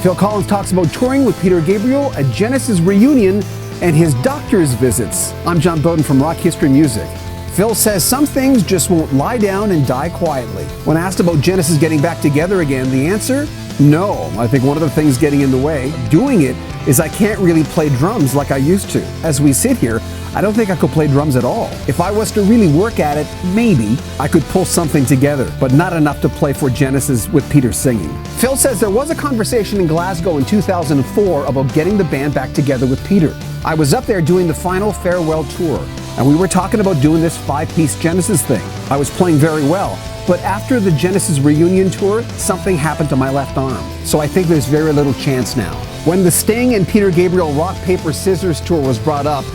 Phil Collins talks about touring with Peter Gabriel, a Genesis reunion, and his doctor's visits. I'm John Beaudin from Rock History Music. Phil says some things just won't lie down and die quietly. When asked about Genesis getting back together again, the answer? No. I think one of the things getting in the way of doing it is I can't really play drums like I used to. As we sit here, I don't think I could play drums at all. If I was to really work at it, maybe I could pull something together, but not enough to play for Genesis with Peter singing. Phil says there was a conversation in Glasgow in 2004 about getting the band back together with Peter. I was up there doing the final farewell tour, and we were talking about doing this 5-piece Genesis thing. I was playing very well, but after the Genesis reunion tour, something happened to my left arm. So I think there's very little chance now. When the Sting and Peter Gabriel Rock, Paper, Scissors tour was brought up,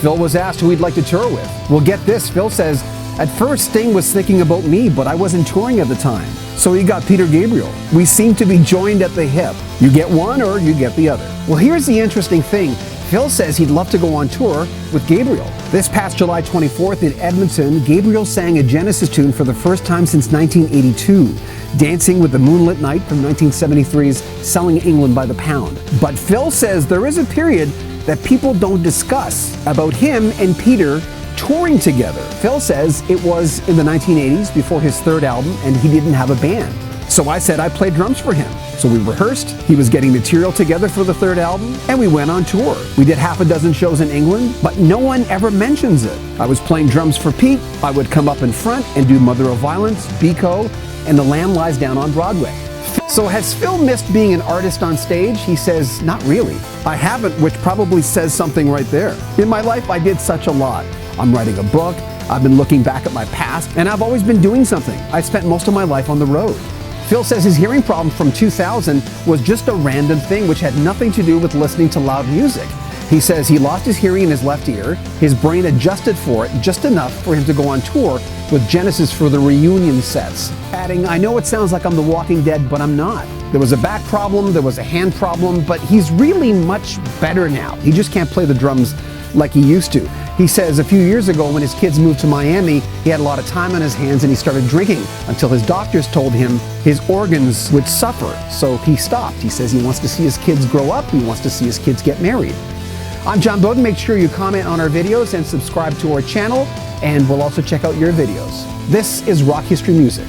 Phil was asked who he'd like to tour with. Well, get this, Phil says, at first Sting was thinking about me, but I wasn't touring at the time. So he got Peter Gabriel. We seem to be joined at the hip. You get one or you get the other. Well, here's the interesting thing. Phil says he'd love to go on tour with Gabriel. This past July 24th in Edmonton, Gabriel sang a Genesis tune for the first time since 1982, Dancing with the Moonlit Night from 1973's Selling England by the Pound. But Phil says there is a period that people don't discuss about him and Peter touring together. Phil says it was in the 1980s before his third album and he didn't have a band. So I said I played drums for him. So we rehearsed, he was getting material together for the third album, and we went on tour. We did half a dozen shows in England, but no one ever mentions it. I was playing drums for Pete, I would come up in front and do Mother of Violence, Biko, and The Lamb Lies Down on Broadway. So has Phil missed being an artist on stage? He says, not really. I haven't, which probably says something right there. In my life, I did such a lot. I'm writing a book, I've been looking back at my past, and I've always been doing something. I spent most of my life on the road. Phil says his hearing problem from 2000 was just a random thing which had nothing to do with listening to loud music. He says he lost his hearing in his left ear, his brain adjusted for it just enough for him to go on tour with Genesis for the reunion sets. Adding, I know it sounds like I'm the Walking Dead, but I'm not. There was a back problem, there was a hand problem, but he's really much better now. He just can't play the drums like he used to. He says a few years ago when his kids moved to Miami, he had a lot of time on his hands and he started drinking until his doctors told him his organs would suffer. So he stopped. He says he wants to see his kids grow up. He wants to see his kids get married. I'm John Beaudin. Make sure you comment on our videos and subscribe to our channel, and we'll also check out your videos. This is Rock History Music.